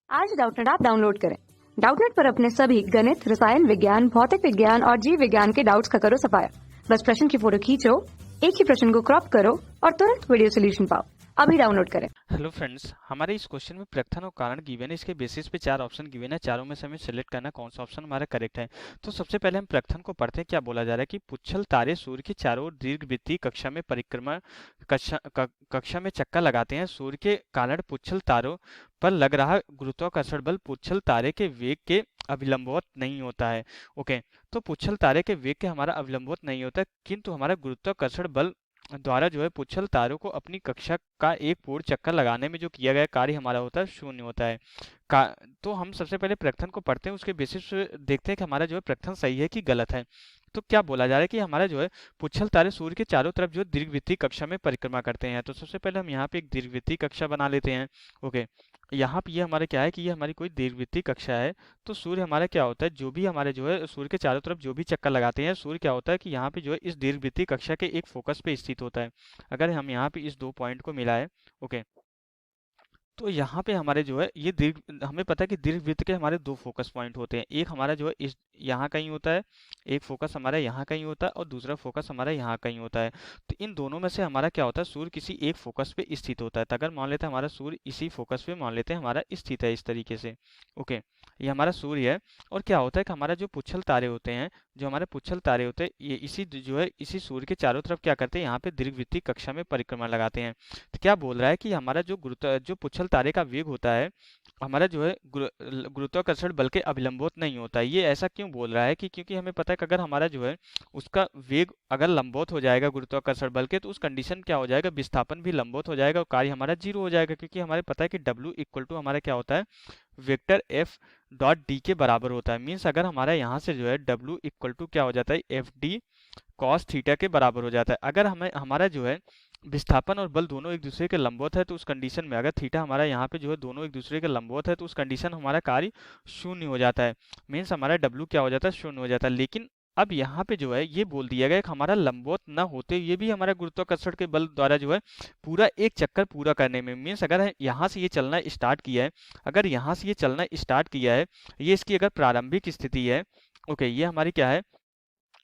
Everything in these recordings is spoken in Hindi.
आज डाउटनेट ऐप डाउनलोड करें। डाउटनेट पर अपने सभी गणित, रसायन विज्ञान, भौतिक विज्ञान और जीव विज्ञान के डाउट्स का करो सफाया। बस प्रश्न की फोटो खींचो, एक ही प्रश्न को क्रॉप करो और तुरंत वीडियो सोल्यूशन पाओ। अभी डाउनलोड करें। हेलो फ्रेंड्स, हमारे इस क्वेश्चन में प्रकथन और कारण गिवन है। इसके बेसिस पे चार ऑप्शन गिवन है, चारों में से हमें सिलेक्ट करना कौन सा ऑप्शन हमारा करेक्ट है। तो सबसे पहले हम प्रकथन को पढ़ते हैं। क्या बोला जा रहा है कि पुच्छल तारे सूर्य के चारों ओर दीर्घवृत्तीय कक्षा में परिक्रमा कक्षा में चक्कर लगाते हैं। सूर्य के कारण पुच्छल तारों पर लग रहा गुरुत्वाकर्षण बल पुच्छल तारे के वेग के अभिलंबवत नहीं होता है। ओके, तो पुच्छल तारे के वेग के हमारा अभिलंबवत नहीं होता, किंतु हमारा गुरुत्वाकर्षण बल द्वारा जो है पुच्छल तारों को अपनी कक्षा का एक पूर्ण चक्कर लगाने में जो किया गया कार्य हमारा होता है शून्य होता है। का तो हम सबसे पहले प्रकथन को पढ़ते हैं, उसके बेसिस पे देखते हैं कि हमारा जो है प्रकथन सही है कि गलत है। तो क्या बोला जा रहा है कि हमारा जो है पुच्छल तारे सूर्य के चारों तरफ जो दीर्घवृत्तीय कक्षा में परिक्रमा करते हैं। तो सबसे पहले हम यहाँ पे एक दीर्घवृत्तीय कक्षा बना लेते हैं। ओके, यहाँ पे ये हमारा क्या है कि ये हमारी कोई दीर्घवृत्तीय कक्षा है। तो सूर्य हमारा क्या होता है, जो भी हमारे जो है सूर्य के चारों तरफ जो भी चक्कर लगाते हैं, सूर्य क्या होता है कि यहाँ पे जो है इस दीर्घवृत्तीय कक्षा के एक फोकस पे स्थित होता है। अगर हम यहाँ पे इस दो पॉइंट को मिलाएं, ओके, तो यहाँ पे हमारे जो है ये दीर्घ हमें पता है कि दीर्घवृत्त के हमारे दो फोकस पॉइंट होते हैं। एक हमारा जो है इस यहाँ कहीं होता है, एक फोकस हमारा यहाँ कहीं होता है और दूसरा फोकस हमारा यहाँ कहीं होता है। तो इन दोनों में से हमारा क्या होता है, सूर्य किसी एक फोकस पे स्थित होता है। तो अगर मान लेते हैं हमारा सूर्य इसी फोकस पे मान लेते हैं हमारा स्थित है इस तरीके से। ओके, ये हमारा सूर्य है। और क्या होता है कि हमारा जो पुच्छल तारे होते हैं, जो हमारे पुच्छल तारे होते हैं, ये इसी जो है इसी सूर्य के चारों तरफ क्या करते हैं, यहाँ पे दीर्घवृत्तीय कक्षा में परिक्रमा लगाते हैं। तो क्या बोल रहा है कि हमारा जो पुच्छल तारे का वेग होता है, हमारा जो है गुरुत्वाकर्षण बल के अभिलंबवत नहीं होता है। ये ऐसा क्यों बोल रहा है कि क्योंकि हमें पता है कि अगर हमारा जो है उसका वेग अगर लंबवत हो जाएगा गुरुत्वाकर्षण बल के, तो उस कंडीशन क्या हो जाएगा, विस्थापन भी लंबवत हो जाएगा और कार्य हमारा जीरो हो जाएगा। क्योंकि हमारे पता है कि W इक्वल टू हमारा क्या होता है, वेक्टर F डॉट डी के बराबर होता है। मीन्स अगर हमारा यहाँ से जो है W इक्वल टू क्या हो जाता है, एफ डी कॉस थीटा के बराबर हो जाता है। अगर हमें हमारा जो है विस्थापन और बल दोनों एक दूसरे के लंबवत है, तो उस कंडीशन में अगर थीटा हमारा यहाँ पे जो है दोनों एक दूसरे के लंबवत है, तो उस कंडीशन हमारा कार्य शून्य हो जाता है। मीन्स हमारा डब्ल्यू क्या हो जाता है, शून्य हो जाता है। लेकिन अब यहाँ पे जो है ये बोल दिया गया कि हमारा लंबवत न होते ये भी हमारा गुरुत्वाकर्षण के बल द्वारा जो है पूरा एक चक्कर पूरा करने में, मीन्स अगर यहाँ से ये चलना स्टार्ट किया है, अगर यहाँ से ये चलना स्टार्ट किया है, ये इसकी अगर प्रारंभिक स्थिति है, ओके, ये हमारी क्या है,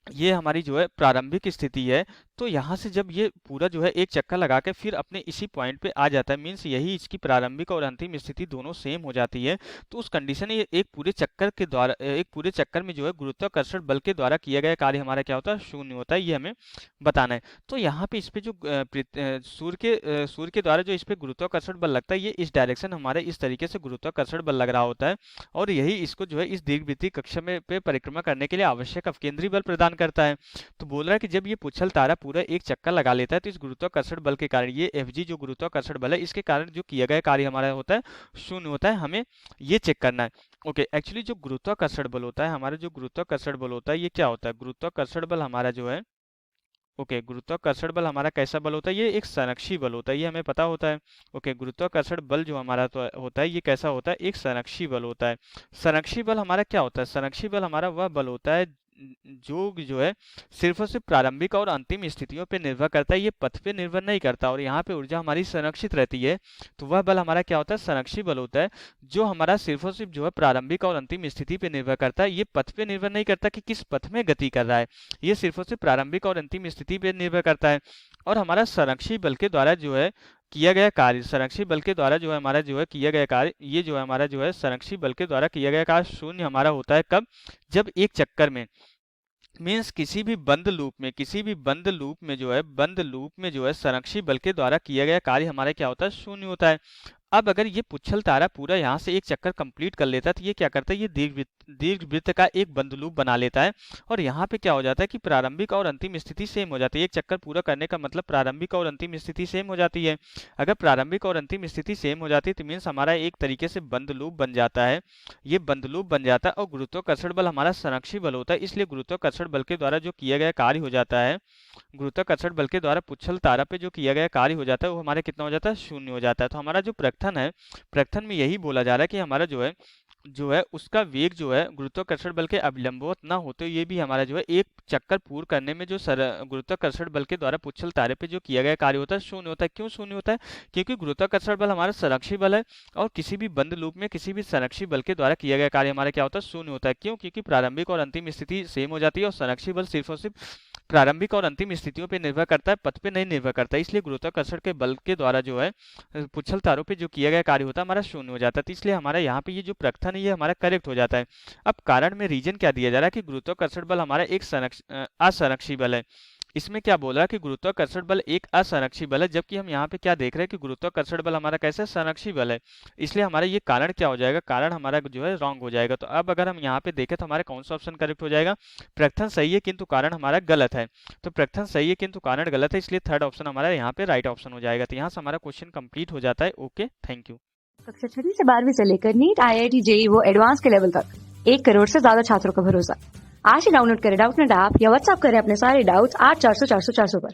ये हमारी जो है प्रारंभिक स्थिति है। तो यहाँ से जब ये पूरा जो है एक चक्कर लगा के फिर अपने इसी पॉइंट पे आ जाता है, मीन्स यही इसकी प्रारंभिक और अंतिम स्थिति दोनों सेम हो जाती है। तो उस कंडीशन में ये एक पूरे चक्कर के द्वारा, एक पूरे चक्कर में जो है गुरुत्वाकर्षण बल के द्वारा किया गया कार्य हमारा क्या होता है, शून्य होता है। ये हमें बताना है। तो यहाँ पे इस पे जो सूर्य के द्वारा जो इस पे गुरुत्वाकर्षण बल लगता है, ये इस डायरेक्शन हमारे इस तरीके से गुरुत्वाकर्षण बल लग रहा होता है। और यही इसको जो है इस दीर्घवृत्तीय कक्षा में पे परिक्रमा करने के लिए आवश्यक अपकेंद्री बल प्रदान करता है। तो बोल रहा है कि जब ये पुच्छल तारा पूरा एक चक्कर लगा लेता है, तो इस गुरुत्वाकर्षण बल के कारण ये एफ जी जो गुरुत्वाकर्षण बल है, इसके कारण जो किया गया कार्य हमारा होता है शून्य होता है। हमें ये चेक करना है। ओके, एक्चुअली जो गुरुत्वाकर्षण बल होता है, हमारा जो गुरुत्वाकर्षण बल होता है, ये क्या होता है, गुरुत्वाकर्षण बल हमारा जो है, ओके, गुरुत्वाकर्षण बल हमारा कैसा बल होता है, ये एक संरक्षी बल होता है, ये हमें पता होता है। ओके, गुरुत्वाकर्षण बल जो हमारा तो होता है, ये कैसा होता है, एक संरक्षी बल होता है। संरक्षी बल हमारा क्या होता है, संरक्षी बल हमारा वह बल होता है जो है सिर्फ और सिर्फ प्रारंभिक और अंतिम स्थितियों पे निर्भर करता है, ये पथ पे निर्भर नहीं करता। और यहाँ पे ऊर्जा हमारी संरक्षित रहती है। तो वह बल हमारा क्या होता है, संरक्षी बल होता है, जो हमारा सिर्फ और सिर्फ जो है प्रारंभिक और अंतिम स्थिति पे निर्भर करता है। ये पथ पे निर्भर नहीं करता कि किस पथ में गति कर रहा है, ये सिर्फ और सिर्फ प्रारंभिक और अंतिम स्थिति पे निर्भर करता है। और हमारा संरक्षी बल के द्वारा जो है किया गया कार्य, संरक्षी बल के द्वारा जो है हमारा जो है किया गया कार्य, ये जो है हमारा जो है संरक्षी बल के द्वारा किया गया कार्य शून्य हमारा होता है। कब, जब एक चक्कर में, मीन्स किसी भी बंद लूप में, किसी भी बंद लूप में जो है, बंद लूप में जो है संरक्षी बल के द्वारा किया गया कार्य हमारा क्या होता है, शून्य होता है। अब अगर ये पुच्छल तारा पूरा यहाँ से एक चक्कर कंप्लीट कर लेता है, तो ये क्या करता है, ये दीर्घवृत्त का एक बंद लूप बना लेता है। और यहाँ पे क्या हो जाता है कि प्रारंभिक और अंतिम स्थिति सेम हो जाती है। एक चक्कर पूरा करने का मतलब प्रारंभिक और अंतिम स्थिति सेम हो जाती है। अगर प्रारंभिक और अंतिम स्थिति सेम हो जाती है, तो मीन्स हमारा एक तरीके से बंद लूप बन जाता है। ये बंद लूप बन जाता है और गुरुत्वाकर्षण बल हमारा संरक्षी बल होता है, इसलिए गुरुत्वाकर्षण बल के द्वारा जो किया गया कार्य हो जाता है, गुरुत्वाकर्षण बल के द्वारा पुच्छल तारा पे जो किया गया कार्य हो जाता है, वो हमारे कितना हो जाता है, शून्य हो जाता है। तो हमारा जो प्रकथन है, प्रकथन में यही बोला जा रहा है कि हमारा जो है जो है उसका वेग जो है गुरुत्वाकर्षण बल के अभिलंबवत ना हो, तो ये भी हमारा जो है एक चक्कर पूर्ण करने में जो गुरुत्वाकर्षण बल के द्वारा पुच्छल तारे पे जो किया गया कार्य होता है शून्य होता है। क्यों शून्य होता है? क्योंकि गुरुत्वाकर्षण बल हमारा संरक्षी बल है और किसी भी बंद लूप में किसी भी संरक्षी बल के द्वारा किया गया कार्य हमारा क्या होता है? शून्य होता है। क्यों? क्योंकि प्रारंभिक और अंतिम स्थिति सेम हो जाती है और संरक्षी बल सिर्फ और सिर्फ प्रारंभिक और अंतिम स्थितियों पे निर्भर करता है, पथ पे नहीं निर्भर करता है। इसलिए गुरुत्वाकर्षण के बल के द्वारा जो है पुच्छल तारों पे जो किया गया कार्य होता है हमारा शून्य हो जाता है। तो इसलिए हमारा यहाँ पे ये जो प्रकथन है ये हमारा करेक्ट हो जाता है। अब कारण में रीजन क्या दिया जा रहा है कि गुरुत्वाकर्षण बल हमारा एक असंरक्षी बल है। इसमें क्या बोल रहा है कि गुरुत्वाकर्षण बल एक असंरक्षी बल है, जबकि हम यहाँ पे क्या देख रहे हैं कि गुरुत्वाकर्षण बल हमारा कैसे संरक्षी बल है। इसलिए हमारा ये कारण क्या हो जाएगा? कारण हमारा जो है रॉन्ग हो जाएगा। तो अब अगर हम यहाँ पे देखें तो हमारे कौन सा ऑप्शन करेक्ट हो जाएगा? प्रकथन सही है किंतु कारण हमारा गलत है। तो प्रकथन सही है किंतु कारण गलत है, इसलिए थर्ड ऑप्शन हमारा यहाँ पे राइट ऑप्शन हो जाएगा। तो यहाँ से हमारा क्वेश्चन कंप्लीट हो जाता है। Okay, thank you. कक्षा 6 से 12वीं से लेकर नीट, IIT, JEE वो एडवांस के लेवल तक 1 करोड़ से ज्यादा छात्रों का भरोसा। आज ही डाउनलोड करें डाउटनेट ऐप या व्हाट्सएप करें अपने सारे डाउट्स 8400 400 400 पर।